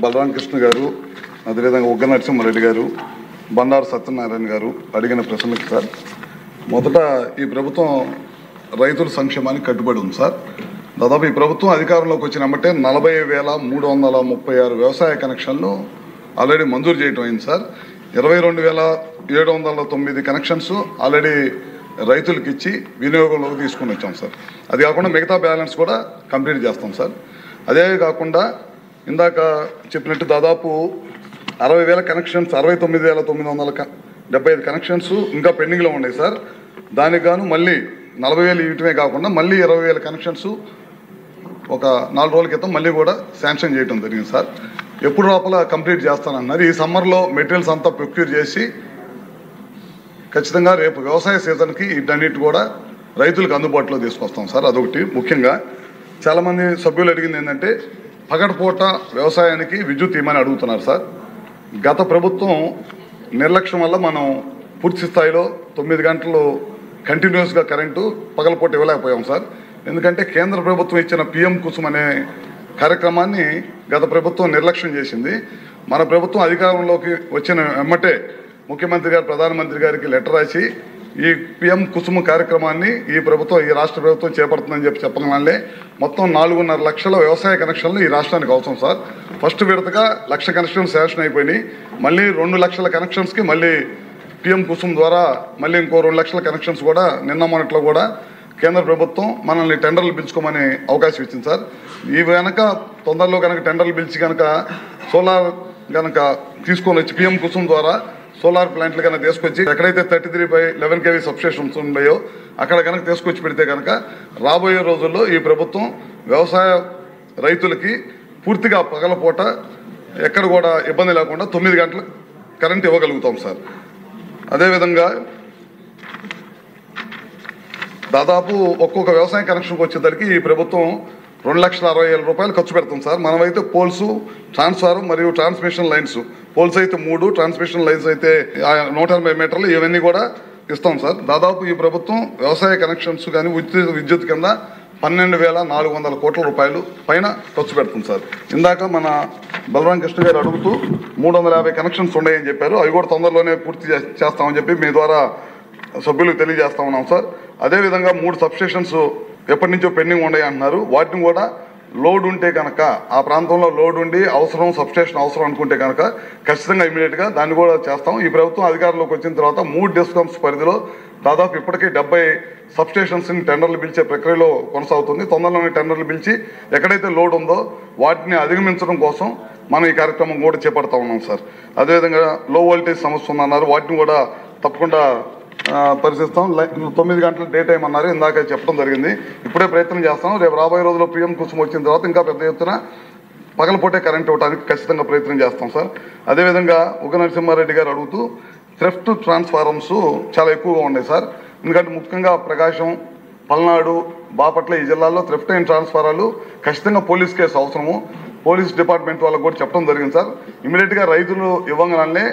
బలరాం కృష్ణ గారు, అదేవిధంగా ఉగ్గ నరసింహారెడ్డి గారు, బండారు సత్యనారాయణ గారు అడిగిన ప్రశ్నలకు సార్, మొదట ఈ ప్రభుత్వం రైతుల సంక్షేమానికి కట్టుబడి ఉంది సార్. దాదాపు ఈ ప్రభుత్వం అధికారంలోకి వచ్చినమంటే 40,336 వ్యవసాయ కనెక్షన్లు ఆల్రెడీ మంజూరు చేయడం అయింది సార్. 22,709 కనెక్షన్స్ ఆల్రెడీ రైతులకు ఇచ్చి వినియోగంలోకి తీసుకుని వచ్చాం సార్. అది కాకుండా మిగతా బ్యాలెన్స్ కూడా కంప్లీట్ చేస్తాం సార్. అదే కాకుండా ఇందాక చెప్పినట్టు దాదాపు 60,000 కనెక్షన్స్, 69,975 కనెక్షన్స్ ఇంకా పెండింగ్లో ఉన్నాయి సార్. దానికి గాను మళ్ళీ 40,000 ఇవ్వటమే కాకుండా మళ్ళీ 20,000 కనెక్షన్స్ ఒక 4 రోజుల క్రితం మళ్ళీ కూడా శాంక్షన్ చేయడం జరిగింది సార్. ఎప్పుడు లోపల కంప్లీట్ చేస్తానన్నారు. ఈ సమ్మర్లో మెటీరియల్స్ అంతా ప్రొక్యూర్ చేసి ఖచ్చితంగా రేపు వ్యవసాయ సీజన్కి వీటన్నిటి కూడా రైతులకు అందుబాటులో తీసుకొస్తాం సార్. అదొకటి. ముఖ్యంగా చాలామంది సభ్యులు అడిగింది ఏంటంటే పగటిపూట వ్యవసాయానికి విద్యుత్ ఇవ్వమని అడుగుతున్నారు సార్. గత ప్రభుత్వం నిర్లక్ష్యం వల్ల మనం పూర్తి స్థాయిలో 9 గంటలు కంటిన్యూస్గా కరెంటు పగలపూట ఇవ్వలేకపోయాం సార్. ఎందుకంటే కేంద్ర ప్రభుత్వం ఇచ్చిన పిఎం కుసుమ్ అనే కార్యక్రమాన్ని గత ప్రభుత్వం నిర్లక్ష్యం చేసింది. మన ప్రభుత్వం అధికారంలోకి వచ్చిన వెమ్మటే ముఖ్యమంత్రి గారు ప్రధానమంత్రి గారికి లెటర్ రాసి ఈ పిఎం కుసుమ్ కార్యక్రమాన్ని ఈ రాష్ట్ర ప్రభుత్వం చేపడుతుందని చెప్పగానే మొత్తం 4.5 లక్షల వ్యవసాయ కనెక్షన్లు ఈ రాష్ట్రానికి అవసరం సార్. ఫస్ట్ విడతగా 1,00,000 కనెక్షన్స్ శాంక్షన్ అయిపోయినాయి. మళ్ళీ 2 లక్షల కనెక్షన్స్కి మళ్ళీ పిఎం కుసుమ్ ద్వారా మళ్ళీ ఇంకో 2 లక్షల కనెక్షన్స్ కూడా నిన్న మొన్నట్లో కూడా కేంద్ర ప్రభుత్వం మనల్ని టెండర్లు పిలుచుకోమని అవకాశం ఇచ్చింది సార్. ఈ కనుక తొందరలో కనుక టెండర్లు పిలిచి కనుక సోలార్ కనుక తీసుకొని వచ్చి పిఎం కుసుమ్ ద్వారా సోలార్ ప్లాంట్లు కనుక తీసుకొచ్చి ఎక్కడైతే 33/11 kV సబ్స్టేషన్స్ ఉన్నాయో అక్కడ కనుక తీసుకొచ్చి పెడితే కనుక రాబోయే రోజుల్లో ఈ ప్రభుత్వం వ్యవసాయ రైతులకి పూర్తిగా పగలపూట ఎక్కడ కూడా ఇబ్బంది లేకుండా 9 గంటలు కరెంట్ ఇవ్వగలుగుతాం సార్. అదేవిధంగా దాదాపు ఒక్కొక్క వ్యవసాయ కనెక్షన్కి వచ్చేసరికి ఈ ప్రభుత్వం 2,60,000 రూపాయలు ఖర్చు పెడతాం సార్. మనమైతే పోల్స్, ట్రాన్స్ఫార్మర్ మరియు ట్రాన్స్మిషన్ లైన్స్, పోల్స్ అయితే 3, ట్రాన్స్మిషన్ లైన్స్ అయితే 180 మీటర్లు ఇవన్నీ కూడా ఇస్తాం సార్. దాదాపు ఈ ప్రభుత్వం వ్యవసాయ కనెక్షన్స్ కానీ విద్యుత్ కింద 12,400 కోట్ల రూపాయలు పైన ఖర్చు పెడుతుంది సార్. ఇందాక మన బలరాం కృష్ణ గారు అడుగుతూ 350 కనెక్షన్స్ ఉన్నాయని చెప్పారు. అవి కూడా తొందరలోనే పూర్తి చేస్తామని చెప్పి మీ ద్వారా సభ్యులకు తెలియజేస్తా ఉన్నాం సార్. అదేవిధంగా 3 సబ్స్టేషన్స్ ఎప్పటి నుంచో పెండింగ్ ఉన్నాయి అంటున్నారు. వాటిని కూడా లోడ్ ఉంటే కనుక ఆ ప్రాంతంలో లోడ్ ఉండి అవసరం, సబ్స్టేషన్ అవసరం అనుకుంటే కనుక ఖచ్చితంగా ఇమీడియట్గా దాన్ని కూడా చేస్తాం. ఈ ప్రభుత్వం అధికారంలోకి వచ్చిన తర్వాత 3 డిస్కమ్స్ పరిధిలో దాదాపు ఇప్పటికే 70 సబ్స్టేషన్స్ని టెండర్లు పిలిచే ప్రక్రియలో కొనసాగుతుంది. తొందరలోనే టెండర్లు పిలిచి ఎక్కడైతే లోడ్ ఉందో వాటిని అధిగమించడం కోసం మనం ఈ కార్యక్రమం కూడా చేపడతా ఉన్నాం సార్. అదేవిధంగా లో వోల్టేజ్ సమస్య ఉందన్నారు. వాటిని కూడా తప్పకుండా పరిశీలిస్తాం. 9 గంటల డే టైం అన్నారు, ఇందాక చెప్పడం జరిగింది. ఇప్పుడే ప్రయత్నం చేస్తాం. రేపు రాబోయే రోజుల్లో పిఎం కుసుమ్ వచ్చిన తర్వాత ఇంకా పెద్ద ఎత్తున పగలపూటే కరెంట్ ఇవ్వడానికి ఖచ్చితంగా ప్రయత్నం చేస్తాం సార్. అదేవిధంగా ఉగ్గ నరసింహారెడ్డి గారు అడుగుతూ థ్రెఫ్ట్ ట్రాన్స్ఫార్మర్స్ చాలా ఎక్కువగా ఉన్నాయి సార్. ఎందుకంటే ముఖ్యంగా ప్రకాశం, పల్నాడు, బాపట్ల ఈ జిల్లాల్లో థ్రెఫ్ట్ అయిన ట్రాన్స్ఫారాలు ఖచ్చితంగా పోలీస్ కేసు అవసరము. పోలీస్ డిపార్ట్మెంట్ వాళ్ళకు కూడా చెప్పడం జరిగింది సార్. ఇమీడియట్గా రైతులు ఇవ్వగానే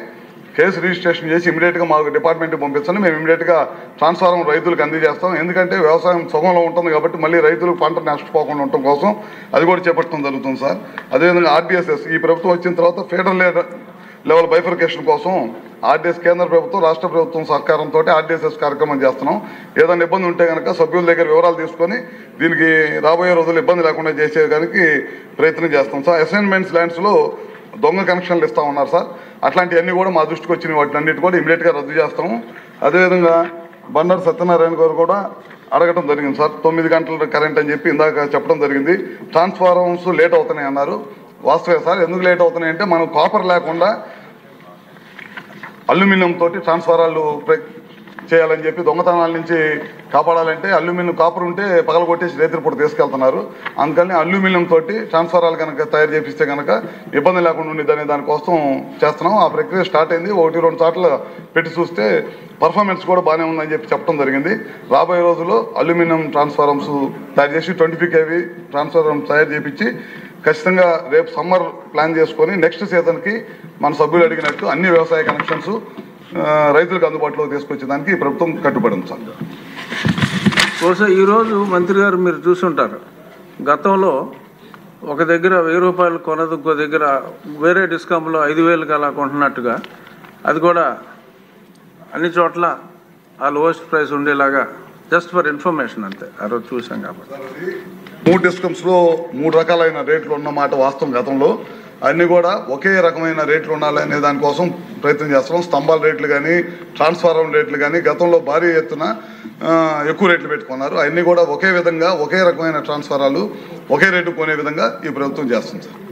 కేసు రిజిస్ట్రేషన్ చేసి ఇమీడియట్గా మాకు డిపార్ట్మెంట్కి పంపిస్తాను. మేము ఇమీడియట్గా ట్రాన్స్ఫార్మర్ రైతులకు అందజేస్తాం. ఎందుకంటే వ్యవసాయం సగంలో ఉంటుంది కాబట్టి మళ్ళీ రైతులు పంట నష్టపోకుండా ఉండటం కోసం అది కూడా చేపట్టడం జరుగుతుంది సార్. అదేవిధంగా ఆర్డీఎస్ఎస్ ఈ ప్రభుత్వం వచ్చిన తర్వాత ఫెడరల్ లెవెల్ బైఫర్కేషన్ కోసం ఆర్డీఎస్ కేంద్ర ప్రభుత్వం, రాష్ట్ర ప్రభుత్వం సహకారంతో ఆర్డీఎస్ఎస్ కార్యక్రమం చేస్తున్నాం. ఏదైనా ఇబ్బంది ఉంటే కనుక సభ్యుల దగ్గర వివరాలు తీసుకొని దీనికి రాబోయే రోజుల్లో ఇబ్బంది లేకుండా చేసేదానికి ప్రయత్నం చేస్తాం సార్. అసైన్మెంట్స్ ల్యాండ్స్లో దొంగ కనెక్షన్లు ఇస్తా ఉన్నారు సార్. అట్లాంటివన్నీ కూడా మా దృష్టికి వచ్చిన వాటిని అన్నిటి కూడా ఇమీడియట్గా రద్దు చేస్తాము. అదేవిధంగా బండారు సత్యనారాయణ గారు కూడా అడగటం జరిగింది సార్. 9 గంటల కరెంట్ అని చెప్పి ఇందాక చెప్పడం జరిగింది. ట్రాన్స్ఫార్మర్స్ లేట్ అవుతున్నాయి అన్నారు. వాస్తవే సార్. ఎందుకు లేట్ అవుతున్నాయి అంటే మనం కాపర్ లేకుండా అల్యూమినియం తోటి ట్రాన్స్ఫారాలు చేయాలని చెప్పి దొంగతనాల నుంచి కాపాడాలంటే అల్యూమినియం కాపర్ ఉంటే పగలగొట్టేసి రేతిరిపూట తీసుకెళ్తున్నారు. అందుకని అల్యూమినియం తోటి ట్రాన్స్ఫారాలు కనుక తయారు చేపిస్తే కనుక ఇబ్బంది లేకుండా ఉండేదని దానికోసం చేస్తున్నాం. ఆ ప్రక్రియ స్టార్ట్ అయింది. 1-2 సార్లు పెట్టి చూస్తే పర్ఫార్మెన్స్ కూడా బాగానే ఉందని చెప్పి చెప్పడం జరిగింది. రాబోయే రోజుల్లో అల్యూమినియం ట్రాన్స్ఫార్మర్స్ తయారు చేసి 25 kV ట్రాన్స్ఫార్మర్ తయారు చేపించి ఖచ్చితంగా రేపు సమ్మర్ ప్లాన్ చేసుకొని నెక్స్ట్ సీజన్కి మన సభ్యులు అడిగినట్టు అన్ని వ్యవసాయ కనెక్షన్స్ రైతులకు అందుబాటులో తీసుకొచ్చేదానికి ఈ ప్రభుత్వం కట్టుబడి ఉంది సార్. బహుశా ఈరోజు మంత్రి గారు మీరు చూసుంటారు, గతంలో ఒక దగ్గర 1000 రూపాయలు కొనదు, ఇంకో దగ్గర వేరే డిస్కౌంట్లో 5000కి అలా కొంటున్నట్టుగా అది కూడా అన్ని చోట్ల ఆ లోయెస్ట్ ప్రైస్ ఉండేలాగా జస్ట్ ఫర్ ఇన్ఫర్మేషన్ అంతే. ఆ రోజు చూసాం కాబట్టి 3 డిస్కమ్స్లో 3 రకాలైన రేట్లు ఉన్నమాట వాస్తవం. గతంలో అన్నీ కూడా ఒకే రకమైన రేట్లు ఉండాలనే దానికోసం ప్రయత్నం చేస్తున్నాం. స్తంభాల రేట్లు కానీ ట్రాన్స్ఫార్మర్ రేట్లు కానీ గతంలో భారీ ఎత్తున ఎక్కువ రేట్లు పెట్టుకున్నారు. అన్నీ కూడా ఒకే విధంగా ఒకే రకమైన ట్రాన్స్ఫారాలు ఒకే రేటు కొనే విధంగా ఈ ప్రభుత్వం చేస్తుంది సార్.